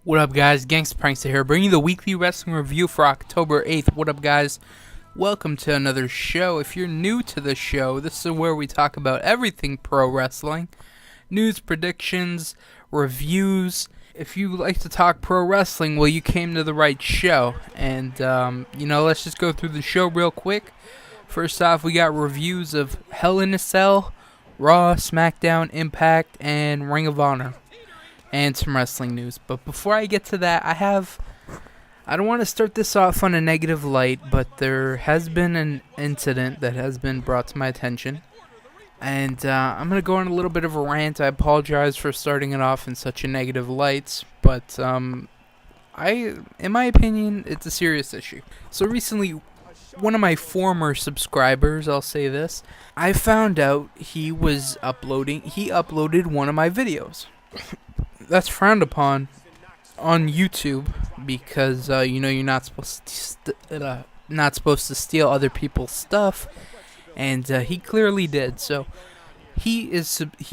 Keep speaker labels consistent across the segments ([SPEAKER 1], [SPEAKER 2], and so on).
[SPEAKER 1] What up, guys? GangstaPranksta here, bringing you the weekly wrestling review for October 8th. What up, guys? Welcome to another show. If you're new to the show, this is where we talk about everything pro wrestling. News, predictions, reviews. If you like to talk pro wrestling, well, you came to the right show. And, let's just go through the show real quick. First off, we got reviews of Hell in a Cell, Raw, Smackdown, Impact, and Ring of Honor. And some wrestling news. But before I get to that, I don't want to start this off on a negative light, but there has been an incident that has been brought to my attention. And I'm going to go on a little bit of a rant. I apologize for starting it off in such a negative light, but in my opinion, it's a serious issue. So recently, one of my former subscribers, I'll say this, I found out he uploaded one of my videos. That's frowned upon on YouTube because you're not supposed to steal other people's stuff, and he clearly did. So he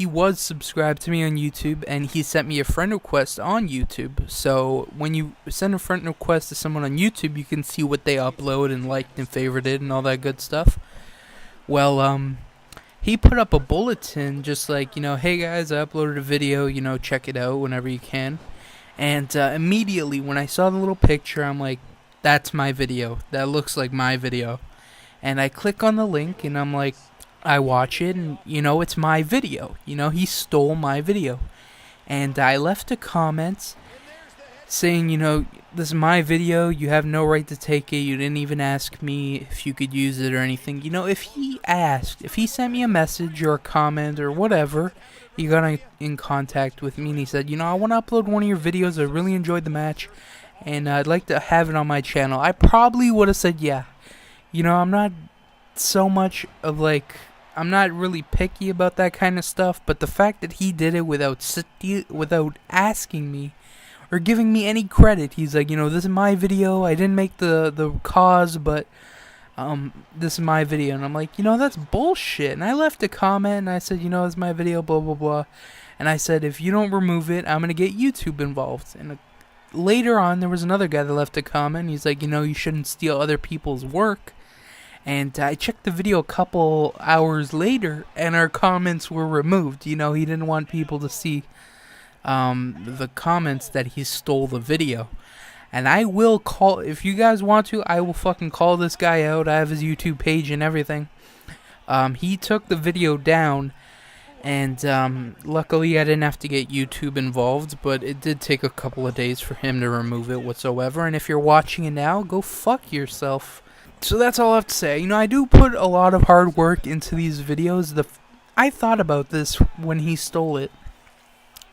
[SPEAKER 1] was subscribed to me on YouTube, and he sent me a friend request on YouTube. So when you send a friend request to someone on YouTube, you can see what they upload and liked and favorited and all that good stuff. Well, he put up a bulletin just like, hey guys, I uploaded a video, check it out whenever you can. And immediately when I saw the little picture, I'm like, that's my video. That looks like my video. And I click on the link and I'm like, I watch it and, it's my video. He stole my video. And I left a comment saying, this is my video, you have no right to take it, you didn't even ask me if you could use it or anything. If he sent me a message or a comment or whatever, he got in contact with me and he said, I want to upload one of your videos, I really enjoyed the match, and I'd like to have it on my channel. I probably would have said yeah. I'm not so much of I'm not really picky about that kind of stuff, but the fact that he did it without asking me or giving me any credit. He's like, this is my video. I didn't make the cause, but this is my video. And I'm like, that's bullshit. And I left a comment and I said, this is my video, blah, blah, blah. And I said, if you don't remove it, I'm going to get YouTube involved. And later on, there was another guy that left a comment. He's like, you shouldn't steal other people's work. And I checked the video a couple hours later, and our comments were removed. He didn't want people to see the comments that he stole the video. And I will call, if you guys want to, I will fucking call this guy out. I have his YouTube page and everything. He took the video down, and luckily I didn't have to get YouTube involved, but it did take a couple of days for him to remove it whatsoever. And if you're watching it now, go fuck yourself. So that's all I have to say. I do put a lot of hard work into these videos. I thought about this when he stole it.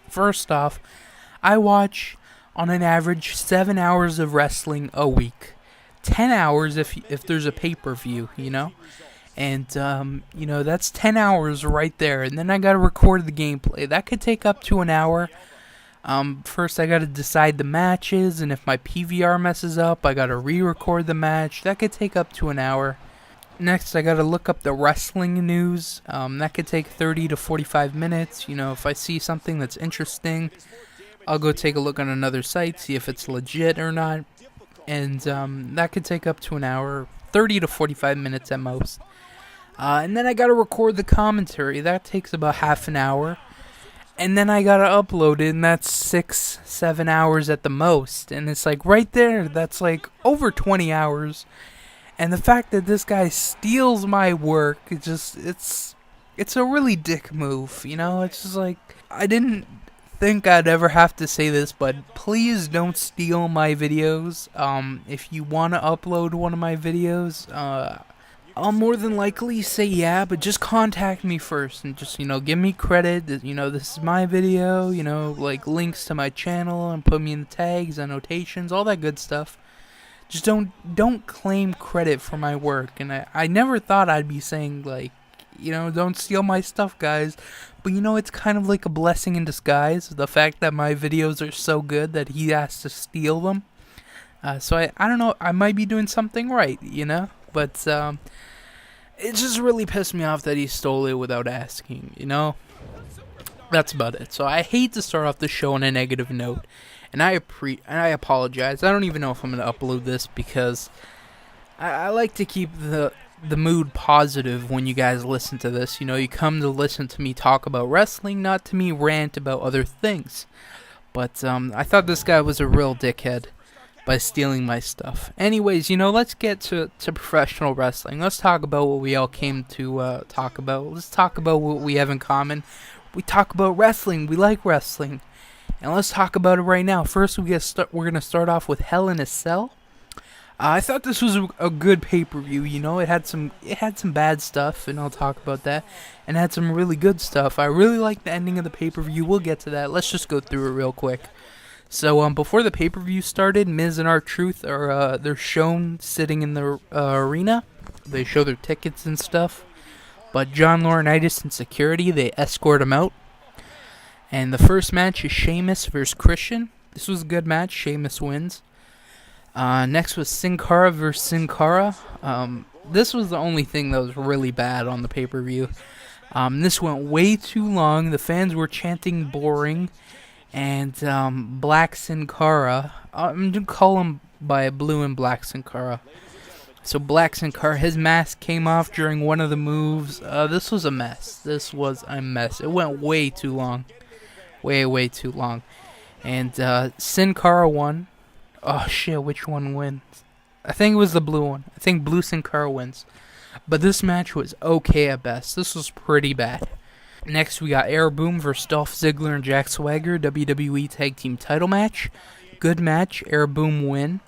[SPEAKER 1] First off, I watch on an average 7 hours of wrestling a week. 10 hours if there's a pay-per-view, And, that's 10 hours right there. And then I gotta record the gameplay. That could take up to an hour. First I gotta decide the matches, and if my PVR messes up, I gotta re-record the match. That could take up to an hour. Next, I gotta look up the wrestling news. That could take 30 to 45 minutes. If I see something that's interesting, I'll go take a look on another site, see if it's legit or not. And that could take up to an hour, 30 to 45 minutes at most. And then I gotta record the commentary. That takes about half an hour. And then I gotta upload it, and that's 6-7 hours at the most. And it's right there, that's over 20 hours. And the fact that this guy steals my work, it's a really dick move, It's just I didn't think I'd ever have to say this, but please don't steal my videos. If you want to upload one of my videos, I'll more than likely say yeah, but just contact me first and just, give me credit that, this is my video, links to my channel and put me in the tags, annotations, all that good stuff. Just don't claim credit for my work. And I never thought I'd be saying, don't steal my stuff, guys. But, it's kind of like a blessing in disguise, the fact that my videos are so good that he has to steal them. So I don't know, I might be doing something right, But it just really pissed me off that he stole it without asking, That's about it. So I hate to start off the show on a negative note. and I apologize. I don't even know if I'm gonna upload this because I like to keep the mood positive when you guys listen to this. You know, you come to listen to me talk about wrestling, not to me rant about other things. But I thought this guy was a real dickhead by stealing my stuff. Anyways, you know, let's get to professional wrestling. Let's talk about what we all came to talk about. Let's talk about what we have in common. We talk about wrestling. We like wrestling. And let's talk about it right now. First, we're going to start off with Hell in a Cell. I thought this was a good pay-per-view. You know, it had some bad stuff, and I'll talk about that. And it had some really good stuff. I really liked the ending of the pay-per-view. We'll get to that. Let's just go through it real quick. So before the pay-per-view started, Miz and R-Truth are they're shown sitting in the arena. They show their tickets and stuff. But John Laurinaitis and security, they escort him out. And the first match is Sheamus versus Christian. This was a good match. Sheamus wins. Next was Sin Cara versus Sin Cara. This was the only thing that was really bad on the pay-per-view. This went way too long. The fans were chanting boring. And Black Sin Cara, I'm going to call him by Blue and Black Sin Cara. So Black Sin Cara, his mask came off during one of the moves. This was a mess. It went way too long. Way too long. And Sin Cara won. Oh shit, which one wins? I think it was the blue one. I think Blue Sin Cara wins. But this match was okay at best. This was pretty bad. Next, we got Air Boom versus Dolph Ziggler and Jack Swagger, WWE Tag Team Title match. Good match. Air Boom win.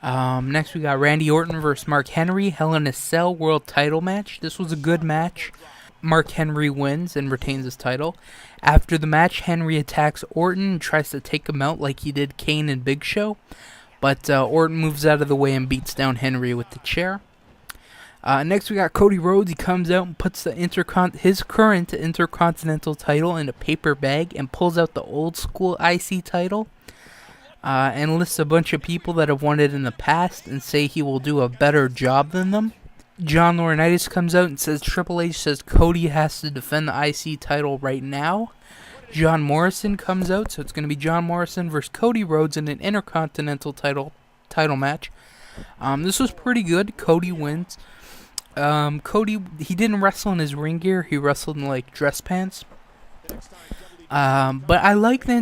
[SPEAKER 1] Next, we got Randy Orton versus Mark Henry, Hell in a Cell World Title match. This was a good match. Mark Henry wins and retains his title. After the match, Henry attacks Orton and tries to take him out like he did Kane and Big Show. But Orton moves out of the way and beats down Henry with the chair. Next, we got Cody Rhodes. He comes out and puts his current Intercontinental title in a paper bag and pulls out the old school IC title and lists a bunch of people that have won it in the past and say he will do a better job than them. John Laurinaitis comes out and says Triple H says Cody has to defend the IC title right now. John Morrison comes out, so it's going to be John Morrison versus Cody Rhodes in an Intercontinental title match. This was pretty good. Cody wins. Cody, he didn't wrestle in his ring gear. He wrestled in, like, dress pants. But I like the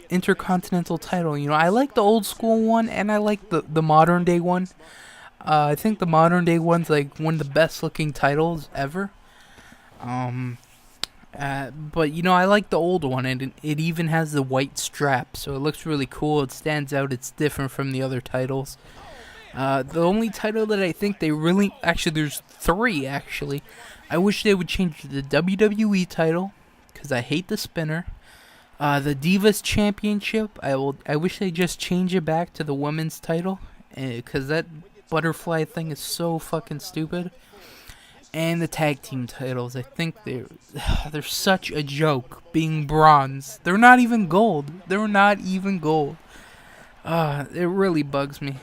[SPEAKER 1] Intercontinental title. You know, I like the old school one, and I like the modern day one. I think the modern day one's, like, one of the best looking titles ever. But, you know, I like the old one, and it even has the white strap, so it looks really cool. It stands out. It's different from the other titles. The only title that I think they really... Actually, there's three, actually. I wish they would change the WWE title, because I hate the spinner. The Divas Championship, I wish they just change it back to the women's title, because that butterfly thing is so fucking stupid. And the tag team titles, I think they're such a joke, being bronze. They're not even gold. It really bugs me.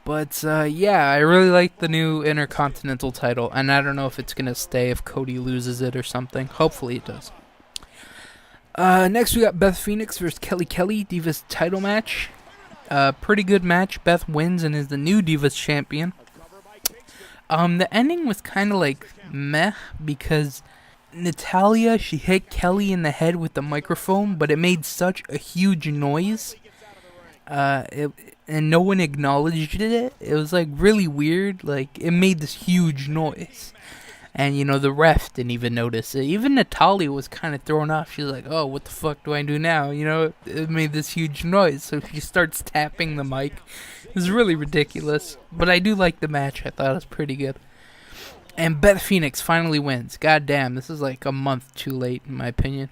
[SPEAKER 1] But, yeah, I really like the new Intercontinental title, and I don't know if it's going to stay if Cody loses it or something. Hopefully it does. Next, we got Beth Phoenix versus Kelly Kelly, Divas title match. Pretty good match. Beth wins and is the new Divas champion. The ending was kind of like meh, because Natalya, she hit Kelly in the head with the microphone, but it made such a huge noise. And no one acknowledged it. It was, like, really weird. Like, it made this huge noise. And, you know, the ref didn't even notice it. Even Natalya was kind of thrown off. She's like, oh, what the fuck do I do now? You know, it made this huge noise. So she starts tapping the mic. It was really ridiculous. But I do like the match. I thought it was pretty good. And Beth Phoenix finally wins. God damn, this is like a month too late, in my opinion.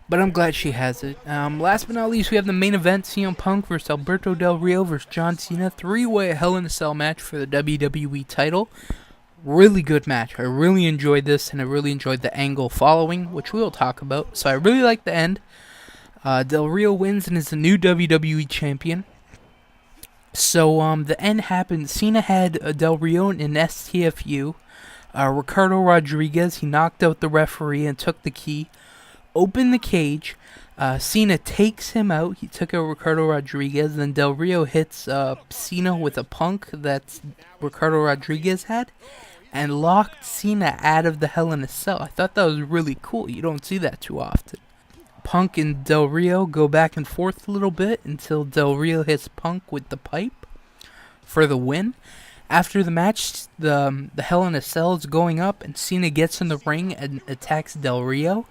[SPEAKER 1] But I'm glad she has it. Last but not least, we have the main event, CM Punk versus Alberto Del Rio versus John Cena. 3-way Hell in a Cell match for the WWE title. Really good match. I really enjoyed this, and I really enjoyed the angle following, which we will talk about. So I really like the end. Del Rio wins and is the new WWE champion. So the end happened. Cena had Del Rio in STFU. Ricardo Rodriguez, he knocked out the referee and took the key. Opened the cage. Cena takes him out. He took out Ricardo Rodriguez. Then Del Rio hits Cena with a punk that Ricardo Rodriguez had, and locked Cena out of the Hell in a Cell. I thought that was really cool. You don't see that too often. Punk and Del Rio go back and forth a little bit until Del Rio hits Punk with the pipe for the win. After the match, the Hell in a Cell is going up, and Cena gets in the ring and attacks Del Rio.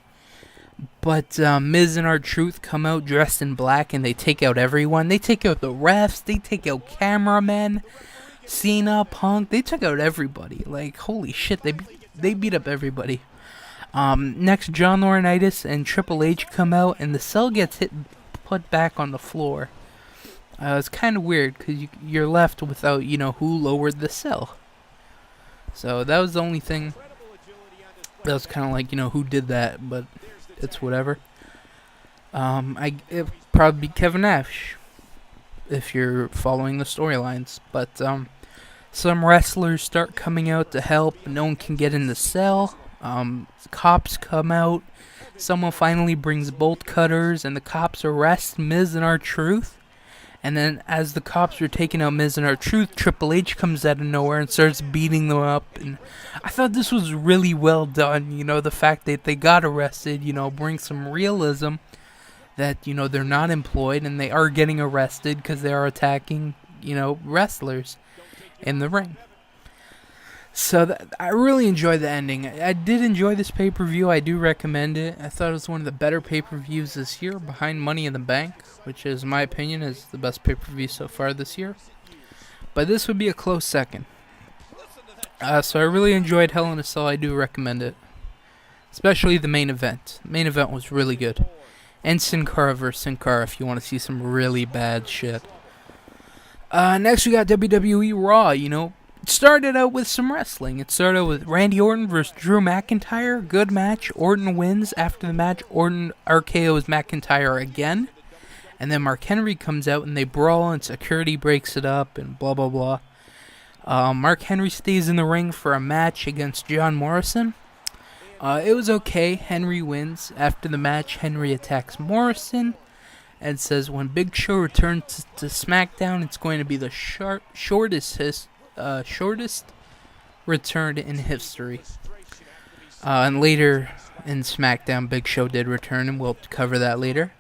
[SPEAKER 1] But Miz and R-Truth come out dressed in black, and they take out everyone. They take out the refs. They take out cameramen. Cena, Punk. They took out everybody. Like, holy shit, they beat up everybody. Next, John Laurinaitis and Triple H come out, and the cell gets put back on the floor. It's kind of weird, because you're left without, who lowered the cell. So that was the only thing. That was kind of like, who did that, but it's whatever. It'd probably be Kevin Nash, if you're following the storylines. But some wrestlers start coming out to help. No one can get in the cell. Cops come out. Someone finally brings bolt cutters, and the cops arrest Miz and R-Truth. And then as the cops are taking out Miz and R-Truth, Triple H comes out of nowhere and starts beating them up. And I thought this was really well done. The fact that they got arrested, brings some realism that, they're not employed and they are getting arrested because they are attacking, wrestlers in the ring. So I really enjoyed the ending. I did enjoy this pay-per-view. I do recommend it. I thought it was one of the better pay-per-views this year, behind Money in the Bank, which is, in my opinion, is the best pay-per-view so far this year. But this would be a close second. So I really enjoyed Hell in a Cell. I do recommend it, especially the main event. The main event was really good. And Sin Cara vs. Sin Cara if you want to see some really bad shit. Next we got WWE Raw, It started out with some wrestling. It started with Randy Orton versus Drew McIntyre. Good match. Orton wins. After the match, Orton RKO's McIntyre again. And then Mark Henry comes out and they brawl and security breaks it up and blah blah blah. Mark Henry stays in the ring for a match against John Morrison. It was okay. Henry wins. After the match, Henry attacks Morrison and says when Big Show returns to SmackDown, it's going to be the shortest return in history. And later in SmackDown, Big Show did return, and we'll cover that later.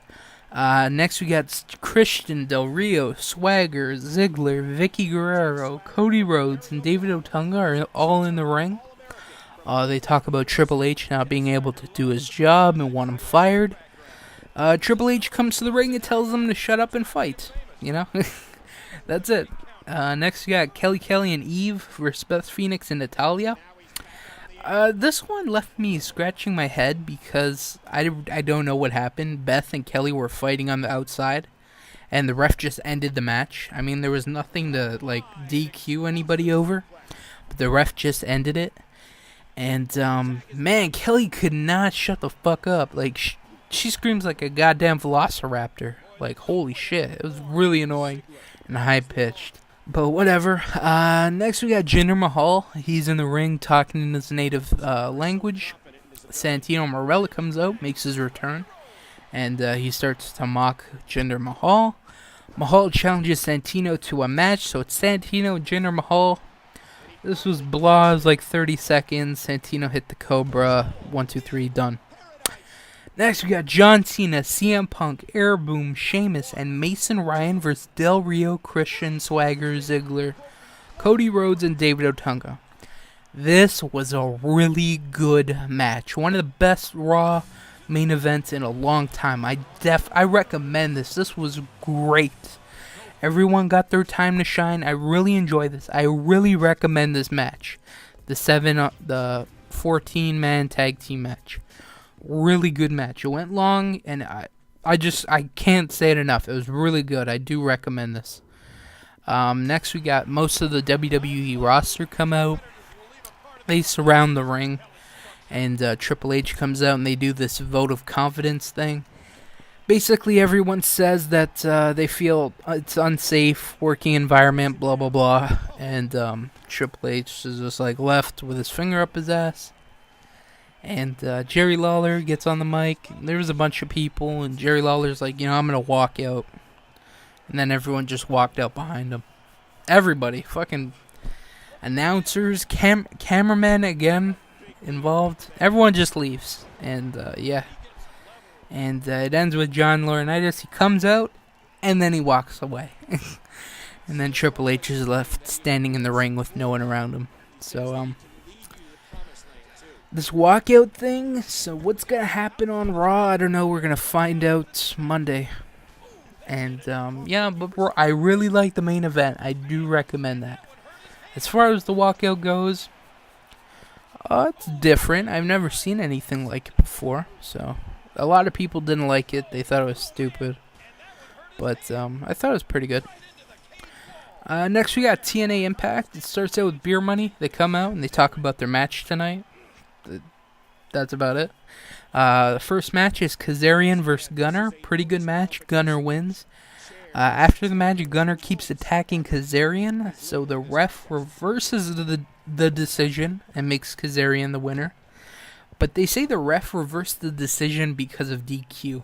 [SPEAKER 1] Next we got Christian, Del Rio, Swagger, Ziggler, Vicky Guerrero, Cody Rhodes, and David Otunga are all in the ring. They talk about Triple H not being able to do his job and want him fired. Triple H comes to the ring and tells them to shut up and fight. That's it. Next we got Kelly and Eve versus Beth Phoenix and Natalya. This one left me scratching my head because I don't know what happened. Beth and Kelly were fighting on the outside, and the ref just ended the match. I mean, there was nothing to, DQ anybody over, but the ref just ended it. And, man, Kelly could not shut the fuck up. She screams like a goddamn velociraptor. Holy shit. It was really annoying and high-pitched. But whatever. Next we got Jinder Mahal. He's in the ring talking in his native language. Santino Marella comes out, makes his return, and he starts to mock Jinder Mahal. Mahal challenges Santino to a match, so it's Santino and Jinder Mahal. This was blah, it was 30 seconds. Santino hit the Cobra. 1, 2, 3, done. Next, we got John Cena, CM Punk, Air Boom, Sheamus, and Mason Ryan versus Del Rio, Christian, Swagger, Ziggler, Cody Rhodes, and David Otunga. This was a really good match. One of the best Raw main events in a long time. I recommend this. This was great. Everyone got their time to shine. I really enjoyed this. I really recommend this match. The 14-man tag team match. Really good match. It went long, and I can't say it enough. It was really good. I do recommend this. Next, we got most of the WWE roster come out. They surround the ring, and Triple H comes out, and they do this vote of confidence thing. Basically, everyone says that they feel it's unsafe working environment, blah, blah, blah. And Triple H is just left with his finger up his ass. And Jerry Lawler gets on the mic. There was a bunch of people, and Jerry Lawler's like, I'm going to walk out. And then everyone just walked out behind him. Everybody. Fucking announcers, cameramen again involved. Everyone just leaves. And, yeah. And it ends with John Laurinaitis. He comes out, and then he walks away. And then Triple H is left standing in the ring with no one around him. So, this walkout thing, so what's going to happen on Raw? I don't know. We're going to find out Monday. And, yeah, but I really like the main event. I do recommend that. As far as the walkout goes, it's different. I've never seen anything like it before. So, a lot of people didn't like it. They thought it was stupid. But, I thought it was pretty good. Next, we got TNA Impact. It starts out with Beer Money. They come out and they talk about their match tonight. That's about it. The first match is Kazarian versus Gunner. Pretty good match. Gunner wins. After the match, Gunner keeps attacking Kazarian, so the ref reverses the decision and makes Kazarian the winner. But they say the ref reversed the decision because of DQ.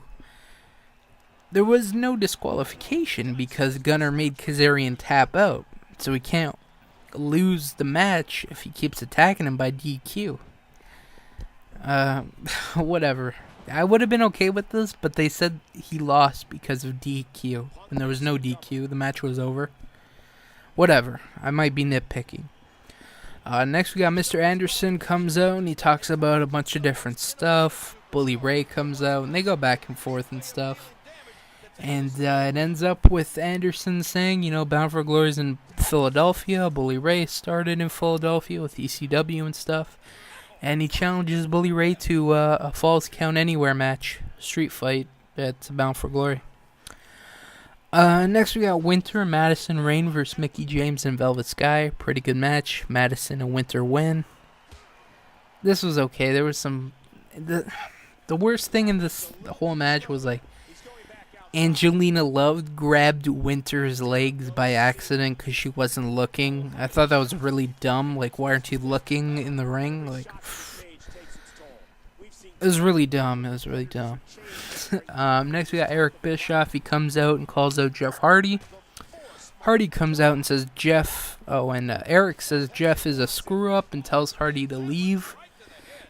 [SPEAKER 1] There was no disqualification because Gunner made Kazarian tap out, so he can't lose the match if he keeps attacking him by DQ. Whatever. I would have been okay with this, but they said he lost because of DQ. When there was no DQ, the match was over. Whatever. I might be nitpicking. Next we got Mr. Anderson comes out and he talks about a bunch of different stuff. Bully Ray comes out and they go back and forth and stuff. And it ends up with Anderson saying, Bound for Glory's in Philadelphia. Bully Ray started in Philadelphia with ECW and stuff. And he challenges Bully Ray to a Falls Count Anywhere match. Street fight at Bound for Glory. Next we got Winter and Madison Rain versus Mickie James and Velvet Sky. Pretty good match. Madison and Winter win. This was okay. There was some... The worst thing in the whole match was like... Angelina Love grabbed Winter's legs by accident because she wasn't looking. I thought that was really dumb. Like, why aren't you looking in the ring? Like, it was really dumb. Next, we got Eric Bischoff. He comes out and calls out Jeff Hardy. Hardy comes out and says Eric says Jeff is a screw-up and tells Hardy to leave.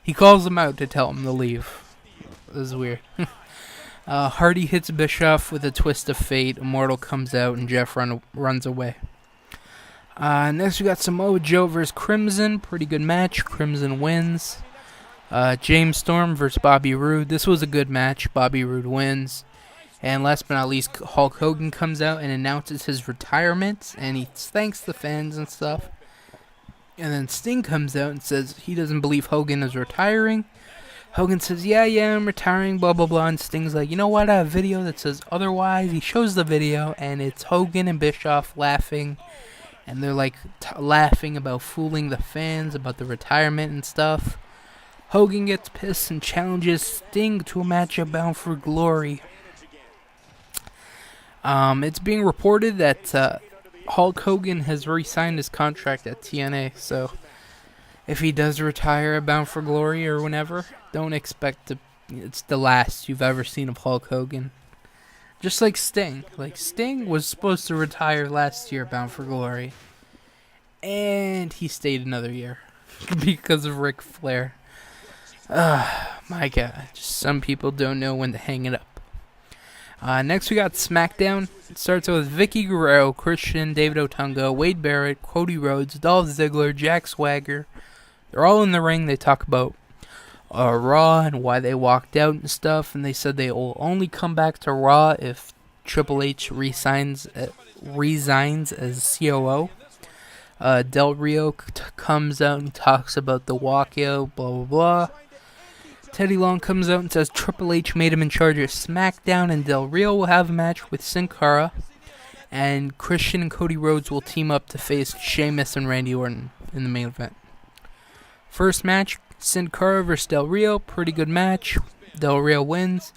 [SPEAKER 1] He calls him out to tell him to leave. This is weird. Hardy hits Bischoff with a twist of fate. Immortal comes out and Jeff runs away. Next we got Samoa Joe versus Crimson. Pretty good match. Crimson wins. James Storm versus Bobby Roode. This was a good match. Bobby Roode wins. And last but not least, Hulk Hogan comes out and announces his retirement. And he thanks the fans and stuff. And then Sting comes out and says he doesn't believe Hogan is retiring. Hogan says, yeah, I'm retiring, blah, blah, blah. And Sting's like, you know what? I have a video that says otherwise. He shows the video, and it's Hogan and Bischoff laughing. And they're like laughing about fooling the fans about the retirement and stuff. Hogan gets pissed and challenges Sting to a match at Bound for Glory. It's being reported that Hulk Hogan has re-signed his contract at TNA, so if he does retire at Bound for Glory or whenever, don't expect it's the last you've ever seen of Hulk Hogan. Just like Sting. Like, Sting was supposed to retire last year at Bound for Glory, and he stayed another year because of Ric Flair. My God. Just some people don't know when to hang it up. Next we got SmackDown. It starts with Vicky Guerrero, Christian, David Otunga, Wade Barrett, Cody Rhodes, Dolph Ziggler, Jack Swagger. They're all in the ring. They talk about Raw and why they walked out and stuff. And they said they will only come back to Raw if Triple H resigns as COO. Del Rio comes out and talks about the walkout, blah, blah, blah. Teddy Long comes out and says Triple H made him in charge of SmackDown, and Del Rio will have a match with Sin Cara, and Christian and Cody Rhodes will team up to face Sheamus and Randy Orton in the main event. First match, Sin Cara vs. Del Rio. Pretty good match. Del Rio wins.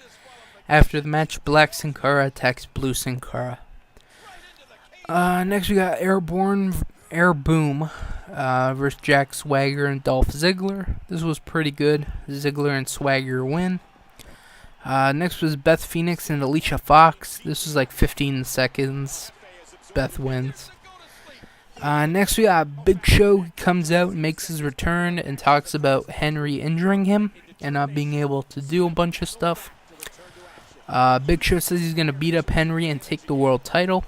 [SPEAKER 1] After the match, Black Sin Cara attacks Blue Sin Cara. Next we got Airborne Air Boom versus Jack Swagger and Dolph Ziggler. This was pretty good. Ziggler and Swagger win. Next was Beth Phoenix and Alicia Fox. This was like 15 seconds. Beth wins. Next we got Big Show. He comes out and makes his return and talks about Henry injuring him and not being able to do a bunch of stuff. Big Show says he's going to beat up Henry and take the world title.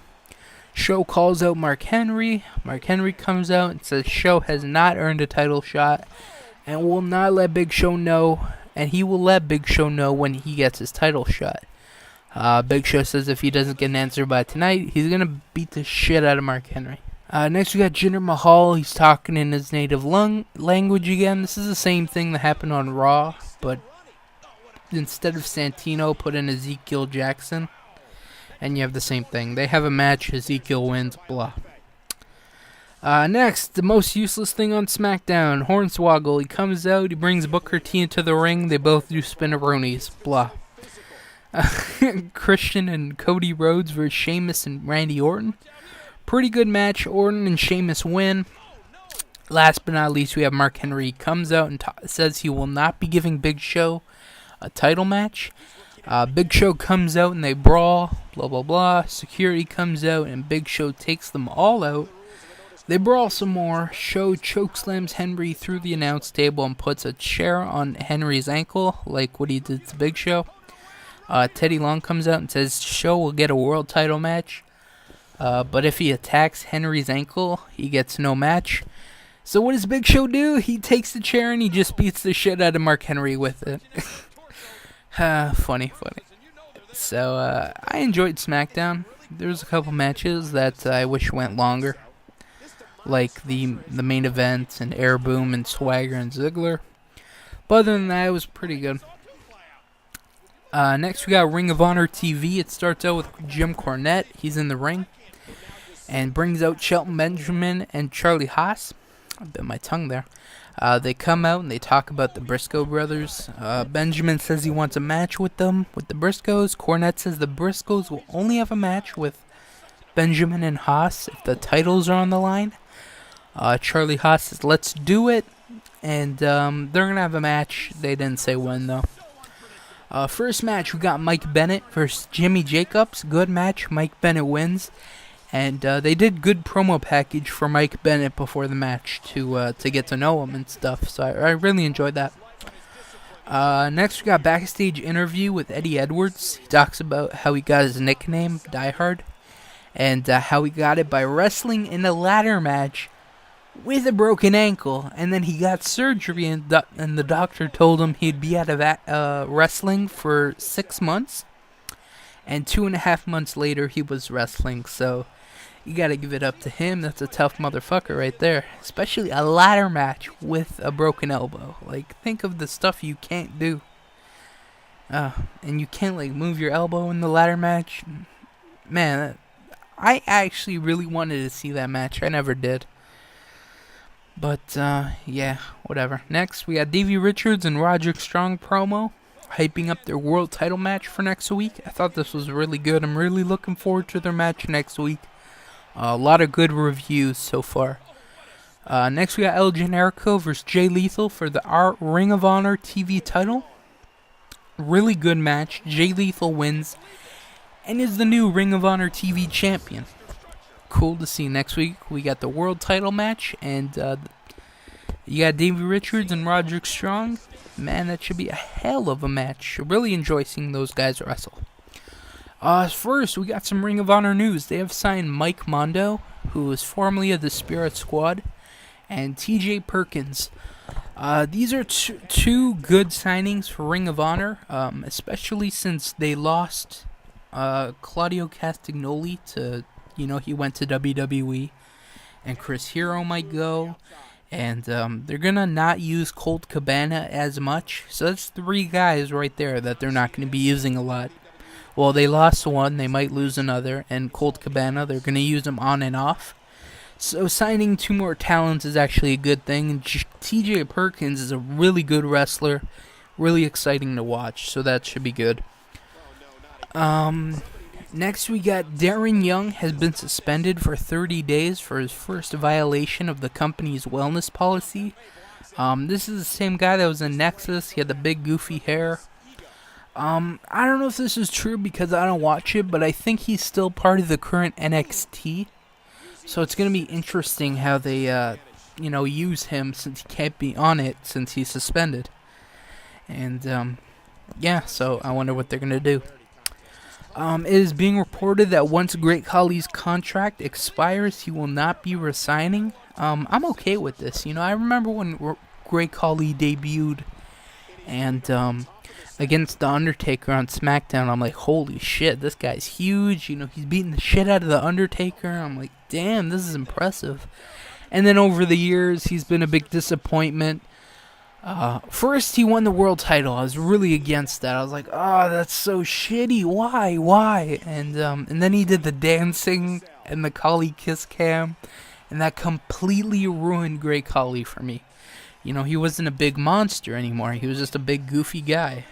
[SPEAKER 1] Show calls out Mark Henry. Mark Henry comes out and says Show has not earned a title shot and will not let Big Show know, and he will let Big Show know when he gets his title shot. Big Show says if he doesn't get an answer by tonight, he's going to beat the shit out of Mark Henry. Next we got Jinder Mahal. He's talking in his native language again. This is the same thing that happened on Raw, but instead of Santino, put in Ezekiel Jackson. And you have the same thing. They have a match, Ezekiel wins, blah. Next, the most useless thing on SmackDown, Hornswoggle. He comes out, he brings Booker T into the ring, they both do spinaronis, blah. Christian and Cody Rhodes versus Sheamus and Randy Orton. Pretty good match, Orton and Sheamus win. Last but not least, we have Mark Henry. He comes out and says he will not be giving Big Show a title match. Big Show comes out and they brawl, blah blah blah. Security comes out and Big Show takes them all out. They brawl some more. Show chokeslams Henry through the announce table and puts a chair on Henry's ankle, like what he did to Big Show. Teddy Long comes out and says Show will get a world title match, but if he attacks Henry's ankle, he gets no match. So what does Big Show do? He takes the chair and he just beats the shit out of Mark Henry with it. Funny. So, I enjoyed SmackDown. There was a couple matches that I wish went longer. Like the main event and Air Boom and Swagger and Ziggler. But other than that, it was pretty good. Next we got Ring of Honor TV. It starts out with Jim Cornette. He's in the ring. And brings out Shelton Benjamin and Charlie Haas. I bit my tongue there. They come out and they talk about the Briscoe brothers. Benjamin says he wants a match with them, with the Briscoes. Cornette says the Briscoes will only have a match with Benjamin and Haas if the titles are on the line. Charlie Haas says, let's do it. And they're going to have a match. They didn't say when, though. First match, we got Mike Bennett versus Jimmy Jacobs. Good match. Mike Bennett wins. And they did good promo package for Mike Bennett before the match to get to know him and stuff. So I really enjoyed that. Next, we got backstage interview with Eddie Edwards. He talks about how he got his nickname, Die Hard, and how he got it by wrestling in a ladder match with a broken ankle. And then he got surgery, and the doctor told him he'd be out of wrestling for 6 months. And 2.5 months later, he was wrestling. So you gotta give it up to him. That's a tough motherfucker right there. Especially a ladder match with a broken elbow. Like, think of the stuff you can't do. And you can't, like, move your elbow in the ladder match. Man, I actually really wanted to see that match. I never did. But, yeah, whatever. Next, we got Davey Richards and Roderick Strong promo, hyping up their world title match for next week. I thought this was really good. I'm really looking forward to their match next week. A lot of good reviews so far. Next we got El Generico versus Jay Lethal for the Ring of Honor TV title. Really good match. Jay Lethal wins and is the new Ring of Honor TV champion. Cool to see. Next week we got the world title match, and you got Davey Richards and Roderick Strong. Man, that should be a hell of a match. Really enjoy seeing those guys wrestle. First, we got some Ring of Honor news. They have signed Mike Mondo, who was formerly of the Spirit Squad, and TJ Perkins. These are two good signings for Ring of Honor, especially since they lost Claudio Castagnoli to, he went to WWE, and Chris Hero might go. And they're going to not use Colt Cabana as much. So that's 3 guys right there that they're not going to be using a lot. Well, they lost one, they might lose another. And Colt Cabana, they're going to use him on and off. So signing 2 more talents is actually a good thing. And TJ Perkins is a really good wrestler. Really exciting to watch. So that should be good. Next, we got Darren Young has been suspended for 30 days for his first violation of the company's wellness policy. This is the same guy that was in Nexus. He had the big goofy hair. I don't know if this is true because I don't watch it, but I think he's still part of the current NXT. So it's going to be interesting how they, use him since he can't be on it since he's suspended. And, so I wonder what they're going to do. It is being reported that once Great Khali's contract expires, he will not be resigning. I'm okay with this. I remember when Great Khali debuted and against The Undertaker on SmackDown, I'm like, holy shit, this guy's huge. He's beating the shit out of The Undertaker. I'm like, damn, this is impressive. And then over the years, he's been a big disappointment. First, he won the world title. I was really against that. I was like, oh, that's so shitty. Why? And then he did the dancing and the Khali kiss cam, and that completely ruined Great Khali for me. He wasn't a big monster anymore. He was just a big goofy guy.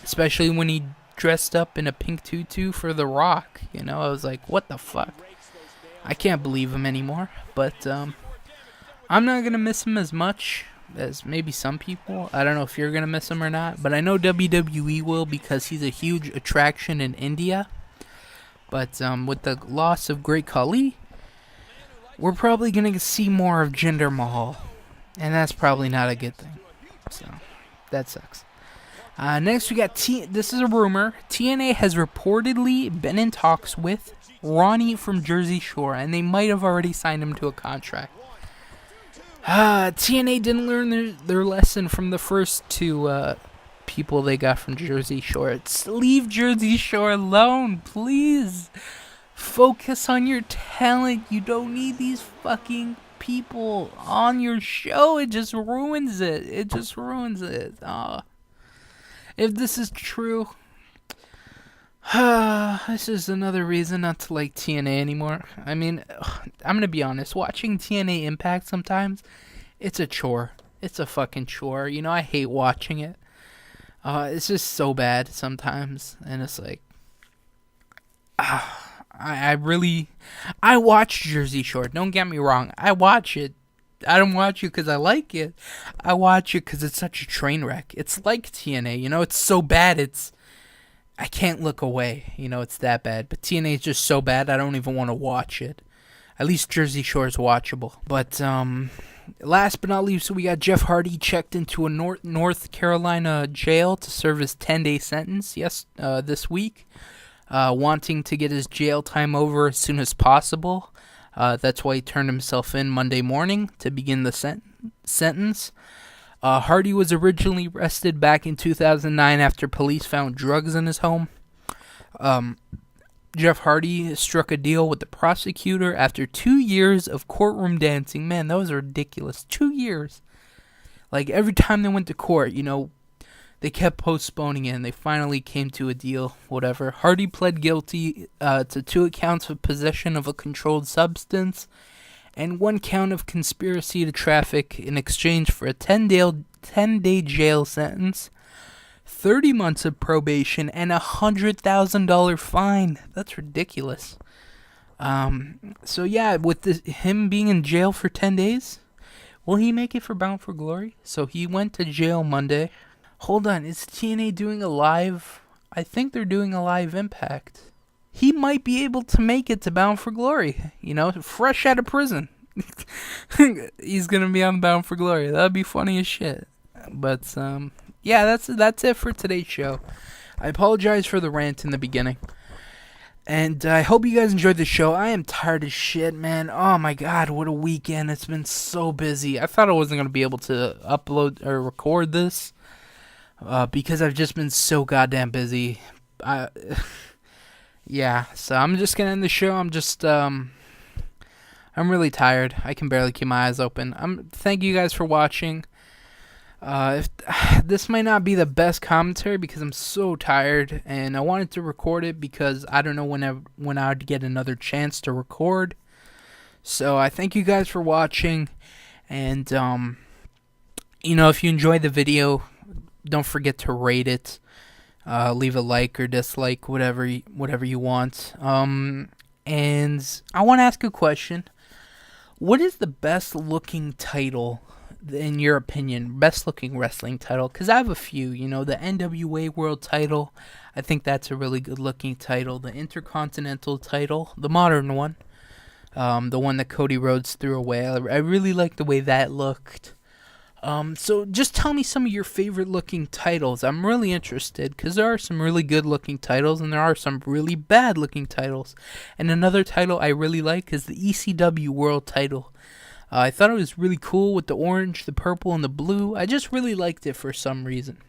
[SPEAKER 1] Especially when he dressed up in a pink tutu for The Rock. I was like, what the fuck? I can't believe him anymore. But I'm not going to miss him as much as maybe some people. I don't know if you're going to miss him or not. But I know WWE will because he's a huge attraction in India. But with the loss of Great Khali, we're probably going to see more of Jinder Mahal. And that's probably not a good thing. So, that sucks. Next, we got this is a rumor. TNA has reportedly been in talks with Ronnie from Jersey Shore, and they might have already signed him to a contract. TNA didn't learn their lesson from the first two people they got from Jersey Shore. Leave Jersey Shore alone, please. Focus on your talent. You don't need these fucking people on your show. It just ruins it. If this is true, this is another reason not to like TNA anymore. I mean, I'm gonna be honest, watching TNA Impact sometimes, it's a chore. It's a fucking chore. I hate watching it. It's just so bad sometimes, and it's like, I watch Jersey Shore. Don't get me wrong. I watch it. I don't watch it because I like it. I watch it because it's such a train wreck. It's like TNA. It's so bad. I can't look away. It's that bad. But TNA is just so bad, I don't even want to watch it. At least Jersey Shore is watchable. But last but not least, we got Jeff Hardy checked into a North Carolina jail to serve his 10-day sentence. This week. Wanting to get his jail time over as soon as possible. That's why he turned himself in Monday morning to begin the sentence. Hardy was originally arrested back in 2009 after police found drugs in his home. Jeff Hardy struck a deal with the prosecutor after 2 years of courtroom dancing. Man, that was ridiculous. 2 years. Like, every time they went to court, they kept postponing it, and they finally came to a deal, whatever. Hardy pled guilty to 2 counts of possession of a controlled substance and 1 count of conspiracy to traffic in exchange for a 10-day jail sentence, 30 months of probation, and a $100,000 fine. That's ridiculous. So yeah, with him being in jail for 10 days, will he make it for Bound for Glory? So he went to jail Monday. Hold on, is TNA doing a live? I think they're doing a live Impact. He might be able to make it to Bound for Glory, fresh out of prison. He's gonna be on Bound for Glory. That'd be funny as shit. But that's it for today's show. I apologize for the rant in the beginning. And I hope you guys enjoyed the show. I am tired as shit, man. Oh my god, what a weekend. It's been so busy. I thought I wasn't gonna be able to upload or record this. Because I've just been so goddamn busy. So I'm just gonna end the show. I'm really tired. I can barely keep my eyes open. Thank you guys for watching. This might not be the best commentary because I'm so tired, and I wanted to record it because I don't know when I'd get another chance to record. So I thank you guys for watching, and if you enjoyed the video, don't forget to rate it. Leave a like or dislike, whatever you want. And I want to ask a question. What is the best looking title, in your opinion? Best looking wrestling title? Because I have a few. The NWA World title. I think that's a really good looking title. The Intercontinental title, the modern one. The one that Cody Rhodes threw away. I really like the way that looked. So just tell me some of your favorite looking titles. I'm really interested because there are some really good looking titles and there are some really bad looking titles. And another title I really like is the ECW World title. I thought it was really cool with the orange, the purple, and the blue. I just really liked it for some reason.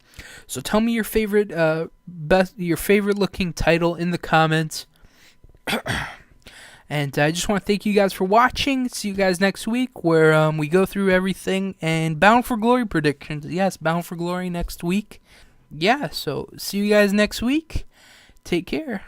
[SPEAKER 1] So tell me your favorite looking title in the comments. And I just want to thank you guys for watching. See you guys next week where we go through everything. And Bound for Glory predictions. Yes, Bound for Glory next week. Yeah, so see you guys next week. Take care.